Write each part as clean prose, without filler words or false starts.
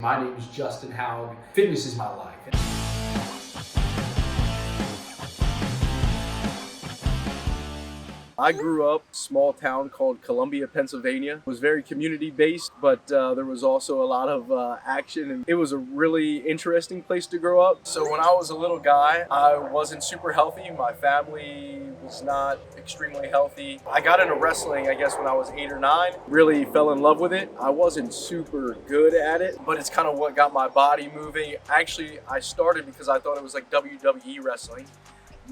My name is Justin Howard. Fitness is my life. I grew up in a small town called Columbia, Pennsylvania. It was very community-based, but there was also a lot of action, and it was a really interesting place to grow up. So when I was a little guy, I wasn't super healthy. My family was not extremely healthy. I got into wrestling, I guess, when I was 8 or 9. Really fell in love with it. I wasn't super good at it, but it's kind of what got my body moving. Actually, I started because I thought it was like WWE wrestling.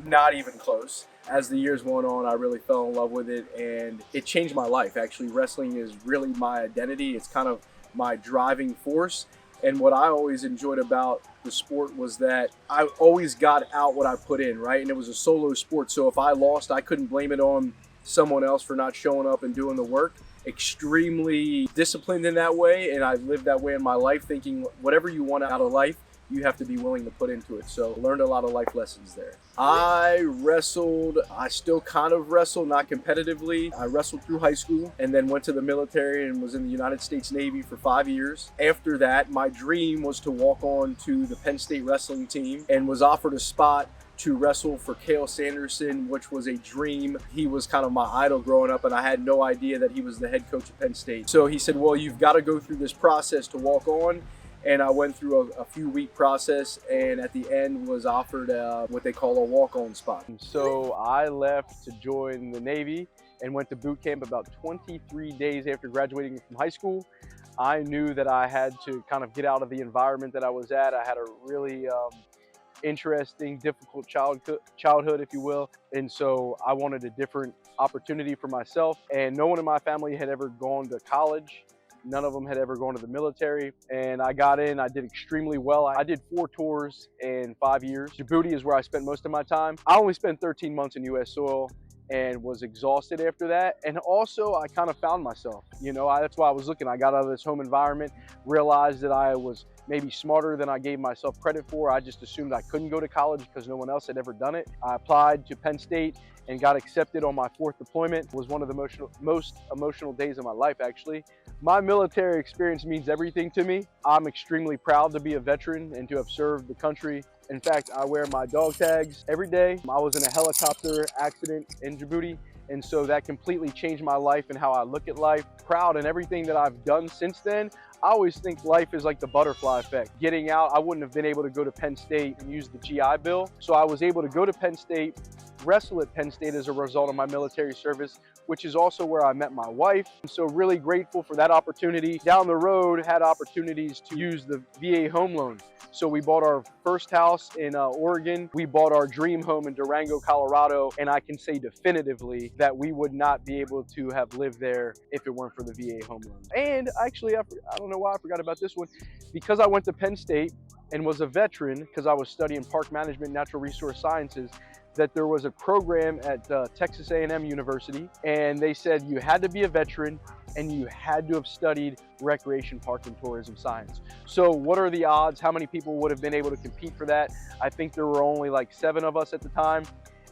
Not even close. As the years went on, I really fell in love with it, and it changed my life. Actually, wrestling is really my identity. It's kind of my driving force. And what I always enjoyed about the sport was that I always got out what I put in, right? And it was a solo sport. So if I lost, I couldn't blame it on someone else for not showing up and doing the work. Extremely disciplined in that way. And I lived that way in my life, thinking whatever you want out of life, you have to be willing to put into it. So learned a lot of life lessons there. I wrestled, I still kind of wrestle, not competitively. I wrestled through high school and then went to the military and was in the United States Navy for 5 years. After that, my dream was to walk on to the Penn State wrestling team and was offered a spot to wrestle for Cael Sanderson, which was a dream. He was kind of my idol growing up, and I had no idea that he was the head coach of Penn State. So he said, well, you've got to go through this process to walk on. And I went through a few week process, and at the end was offered what they call a walk-on spot. So I left to join the Navy and went to boot camp about 23 days after graduating from high school. I knew that I had to kind of get out of the environment that I was at. I had a really interesting, difficult childhood, if you will. And so I wanted a different opportunity for myself. And no one in my family had ever gone to college. None of them had ever gone to the military, and I got in. I did extremely well. I did 4 tours in 5 years. Djibouti is where I spent most of my time. I only spent 13 months in U.S. soil and was exhausted after that. And also, I kind of found myself. You know, that's why I was looking. I got out of this home environment, realized that I was maybe smarter than I gave myself credit for. I just assumed I couldn't go to college because no one else had ever done it. I applied to Penn State and got accepted on my 4th deployment. It was one of the most emotional days of my life, actually. My military experience means everything to me. I'm extremely proud to be a veteran and to have served the country. In fact, I wear my dog tags every day. I was in a helicopter accident in Djibouti, and so that completely changed my life and how I look at life. Proud in everything that I've done since then. I always think life is like the butterfly effect. Getting out, I wouldn't have been able to go to Penn State and use the GI Bill. So I was able to go to Penn State, wrestle at Penn State as a result of my military service, which is also where I met my wife. So really grateful for that opportunity. Down the road, had opportunities to use the VA home loan. So we bought our first house in Oregon. We bought our dream home in Durango, Colorado. And I can say definitively that we would not be able to have lived there if it weren't for the VA home loan. And actually, I don't know why I forgot about this one. Because I went to Penn State and was a veteran, because I was studying park management, natural resource sciences, that there was a program at Texas A&M University, and they said you had to be a veteran and you had to have studied recreation, park, and tourism science. So what are the odds? How many people would have been able to compete for that? I think there were only like 7 of us at the time,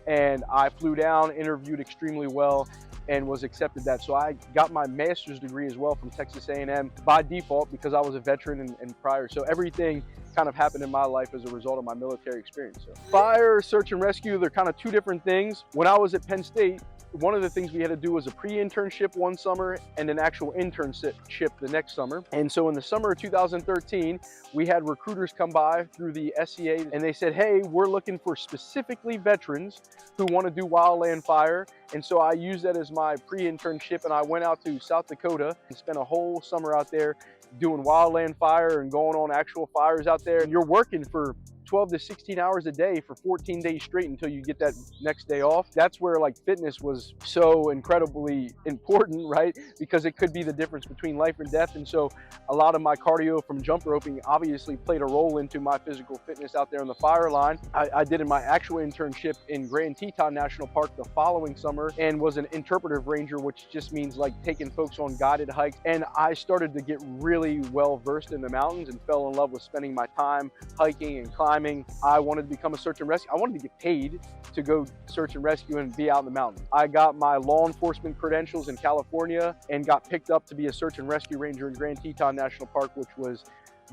and I flew down, interviewed extremely well, and was accepted that. So I got my master's degree as well from Texas A&M by default because I was a veteran and prior. So everything kind of happened in my life as a result of my military experience. So fire, search and rescue, they're kind of 2 different things. When I was at Penn State, one of the things we had to do was a pre-internship one summer and an actual internship the next summer. And so in the summer of 2013, we had recruiters come by through the SCA and they said, hey, we're looking for specifically veterans who want to do wildland fire. And so I used that as my pre-internship, and I went out to South Dakota and spent a whole summer out there doing wildland fire and going on actual fires out there. And you're working for 12 to 16 hours a day for 14 days straight until you get that next day off. That's where like fitness was so incredibly important, right? Because it could be the difference between life and death. And so a lot of my cardio from jump roping obviously played a role into my physical fitness out there on the fire line. I did in my actual internship in Grand Teton National Park the following summer and was an interpretive ranger, which just means like taking folks on guided hikes. And I started to get really well versed in the mountains and fell in love with spending my time hiking and climbing. I wanted to become a search and rescue. I wanted to get paid to go search and rescue and be out in the mountains. I got my law enforcement credentials in California and got picked up to be a search and rescue ranger in Grand Teton National Park, which was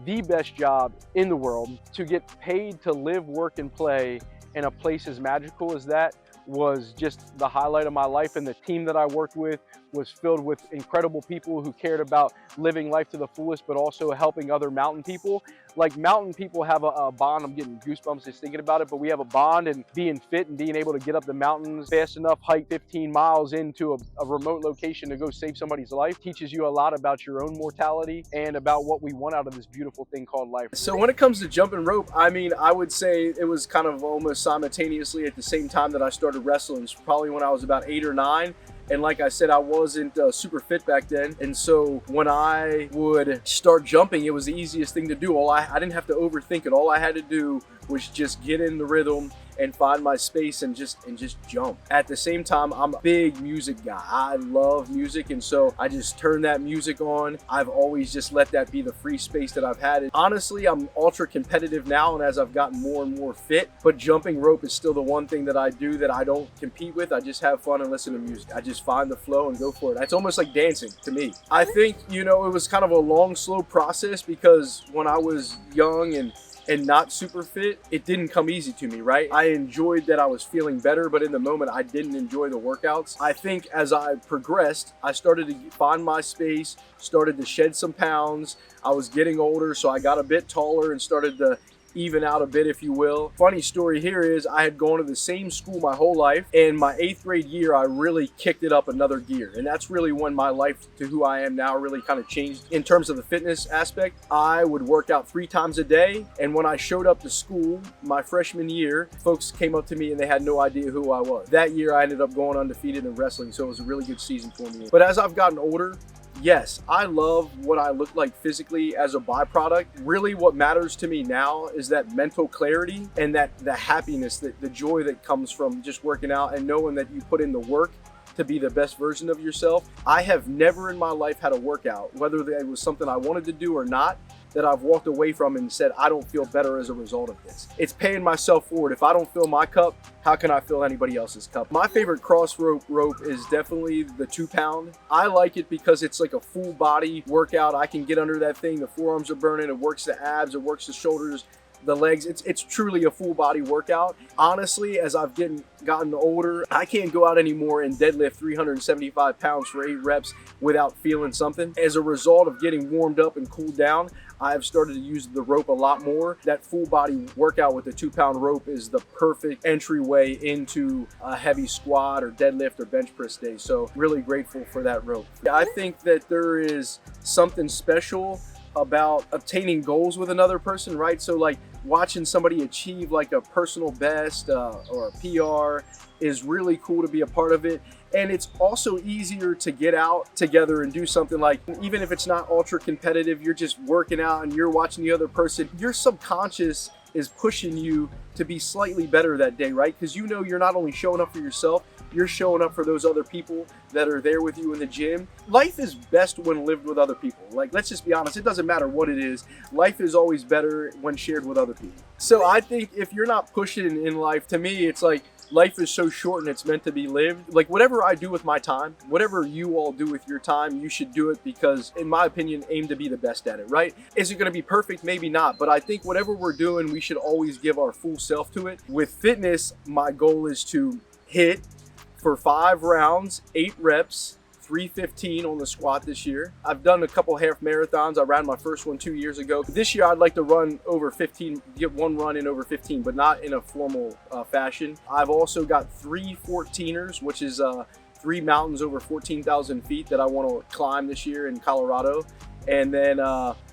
the best job in the world. To get paid to live, work, and play in a place as magical as that was just the highlight of my life. And the team that I worked with was filled with incredible people who cared about living life to the fullest, but also helping other mountain people. Like, mountain people have a bond. I'm getting goosebumps just thinking about it, but we have a bond, and being fit and being able to get up the mountains fast enough, hike 15 miles into a remote location to go save somebody's life teaches you a lot about your own mortality and about what we want out of this beautiful thing called life. So when it comes to jumping rope, I mean, I would say it was kind of almost simultaneously at the same time that I started wrestling, so probably when I was about 8 or 9. And like I said, I wasn't super fit back then. And so when I would start jumping, it was the easiest thing to do. I didn't have to overthink it. All I had to do was just get in the rhythm and find my space and just jump. At the same time, I'm a big music guy. I love music, and so I just turn that music on. I've always just let that be the free space that I've had. Honestly, I'm ultra competitive now, and as I've gotten more and more fit, but jumping rope is still the one thing that I do that I don't compete with. I just have fun and listen to music. I just find the flow and go for it. It's almost like dancing to me. I think, you know, it was kind of a long, slow process, because when I was young and not super fit, it didn't come easy to me, right? I enjoyed that I was feeling better, but in the moment I didn't enjoy the workouts. I think as I progressed, I started to find my space, started to shed some pounds. I was getting older, so I got a bit taller and started to even out a bit, if you will. Funny story here is I had gone to the same school my whole life, and my 8th grade year I really kicked it up another gear, and that's really when my life to who I am now really kind of changed in terms of the fitness aspect. I would work out 3 times a day, and when I showed up to school my freshman year, folks came up to me and they had no idea who I was. That year I ended up going undefeated in wrestling, so it was a really good season for me. But as I've gotten older, yes, I love what I look like physically as a byproduct. Really what matters to me now is that mental clarity and that the happiness, the joy that comes from just working out and knowing that you put in the work to be the best version of yourself. I have never in my life had a workout, whether it was something I wanted to do or not, that I've walked away from and said, I don't feel better as a result of this. It's paying myself forward. If I don't fill my cup, how can I fill anybody else's cup? My favorite Crossrope rope is definitely the 2-pound. I like it because it's like a full body workout. I can get under that thing. The forearms are burning. It works the abs. It works the shoulders, the legs. It's truly a full body workout. Honestly, as I've gotten older, I can't go out anymore and deadlift 375 pounds for 8 reps without feeling something. As a result of getting warmed up and cooled down, I've started to use the rope a lot more. That full body workout with the 2-pound rope is the perfect entryway into a heavy squat or deadlift or bench press day. So really grateful for that rope. I think that there is something special about obtaining goals with another person, right? So like watching somebody achieve like a personal best or a PR is really cool to be a part of it. And it's also easier to get out together and do something like, even if it's not ultra competitive, you're just working out and you're watching the other person, your subconscious is pushing you to be slightly better that day, right? Because you know you're not only showing up for yourself, you're showing up for those other people that are there with you in the gym. Life is best when lived with other people. Like, let's just be honest, it doesn't matter what it is. Life is always better when shared with other people. So I think if you're not pushing in life, to me, it's like, life is so short and it's meant to be lived. Like whatever I do with my time, whatever you all do with your time, you should do it because, in my opinion, aim to be the best at it, right? Is it going to be perfect? Maybe not. But I think whatever we're doing, we should always give our full self to it. With fitness, my goal is to hit for 5 rounds, 8 reps, 315 on the squat this year. I've done a couple half marathons. I ran my first one 2 years ago. This year I'd like to run over 15, get one run in over 15, but not in a formal fashion. I've also got 3 14ers, which is 3 mountains over 14,000 feet that I want to climb this year in Colorado. And then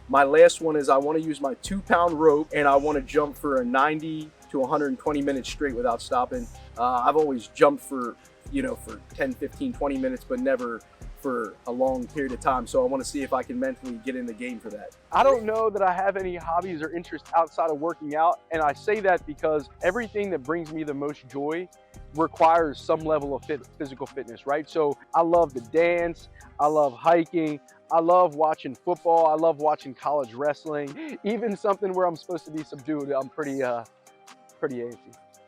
my last one is I want to use my 2-pound rope and I want to jump for a 90 to 120 minutes straight without stopping. I've always jumped for 10, 15, 20 minutes, but never for a long period of time. So I want to see if I can mentally get in the game for that. I don't know that I have any hobbies or interests outside of working out. And I say that because everything that brings me the most joy requires some level of physical fitness, right? So I love to dance. I love hiking. I love watching football. I love watching college wrestling. Even something where I'm supposed to be subdued, I'm pretty antsy.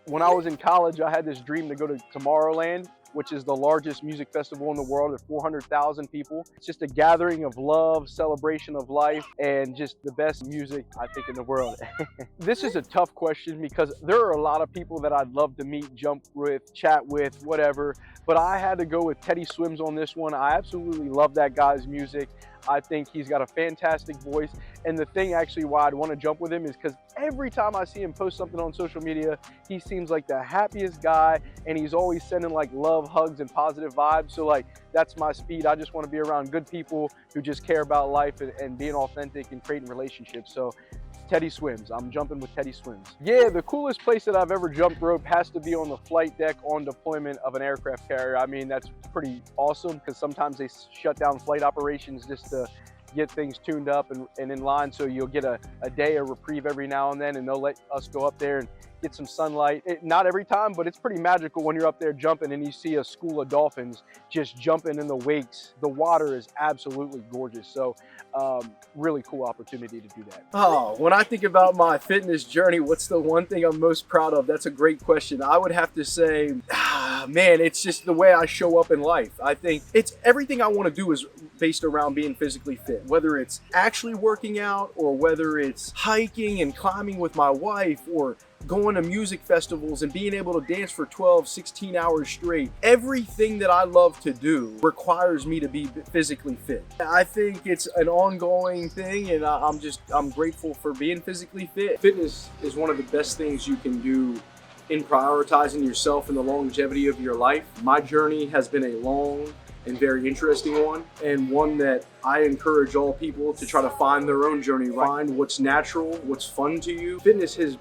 When I was in college, I had this dream to go to Tomorrowland, which is the largest music festival in the world at 400,000 people. It's just a gathering of love, celebration of life, and just the best music, I think, in the world. This is a tough question because there are a lot of people that I'd love to meet, jump with, chat with, whatever, but I had to go with Teddy Swims on this one. I absolutely love that guy's music. I think he's got a fantastic voice. And the thing actually why I'd want to jump with him is because every time I see him post something on social media, he seems like the happiest guy, and he's always sending like love, hugs, and positive vibes. So like, that's my speed. I just want to be around good people who just care about life and being authentic and creating relationships. So Teddy Swims. I'm jumping with Teddy Swims. Yeah, the coolest place that I've ever jumped rope has to be on the flight deck on deployment of an aircraft carrier. I mean, that's pretty awesome because sometimes they shut down flight operations just to get things tuned up and in line. So you'll get a day of reprieve every now and then, and they'll let us go up there and get some sunlight. Not every time, but it's pretty magical when you're up there jumping and you see a school of dolphins just jumping in the wakes. The water is absolutely gorgeous. So really cool opportunity to do that. Oh, when I think about my fitness journey, what's the one thing I'm most proud of? That's a great question. I would have to say, man, it's just the way I show up in life. I think it's everything I want to do is based around being physically fit, whether it's actually working out or whether it's hiking and climbing with my wife or going to music festivals and being able to dance for 12, 16 hours straight. Everything that I love to do requires me to be physically fit. I think it's an ongoing thing, and I'm grateful for being physically fit. Fitness is one of the best things you can do in prioritizing yourself and the longevity of your life. My journey has been a long and very interesting one, and one that I encourage all people to try to find their own journey, find what's natural, what's fun to you. Fitness has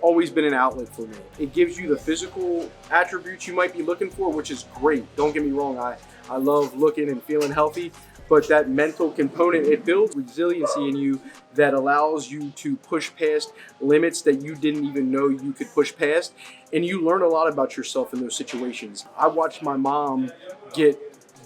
always been an outlet for me. It gives you the physical attributes you might be looking for, which is great. Don't get me wrong, I love looking and feeling healthy, but that mental component, it builds resiliency in you that allows you to push past limits that you didn't even know you could push past, and you learn a lot about yourself in those situations. I watched my mom get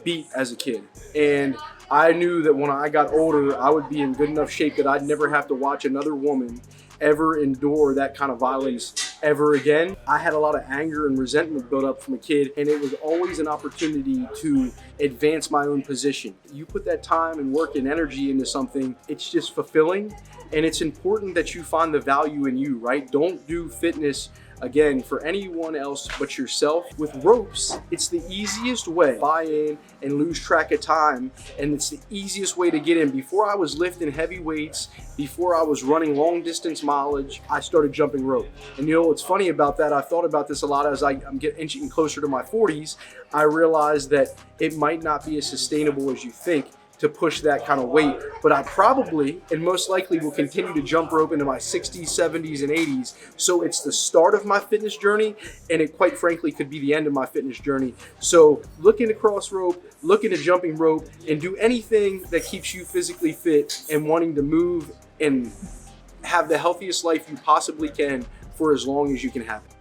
beat as a kid, and I knew that when I got older, I would be in good enough shape that I'd never have to watch another woman ever endure that kind of violence ever again. I had a lot of anger and resentment built up from a kid, and it was always an opportunity to advance my own position. You put that time and work and energy into something, it's just fulfilling, and it's important that you find the value in you, right? Don't do fitness again for anyone else but yourself. With ropes, it's the easiest way to buy in and lose track of time, and it's the easiest way to get in. Before I was lifting heavy weights, before I was running long distance mileage, I started jumping rope. And you know what's funny about that, I thought about this a lot as I'm getting inching closer to my 40s. I realized that it might not be as sustainable as you think to push that kind of weight, but I probably and most likely will continue to jump rope into my 60s, 70s, and 80s. So it's the start of my fitness journey, and it quite frankly could be the end of my fitness journey. So look into Crossrope, look into jumping rope, and do anything that keeps you physically fit and wanting to move and have the healthiest life you possibly can for as long as you can have it.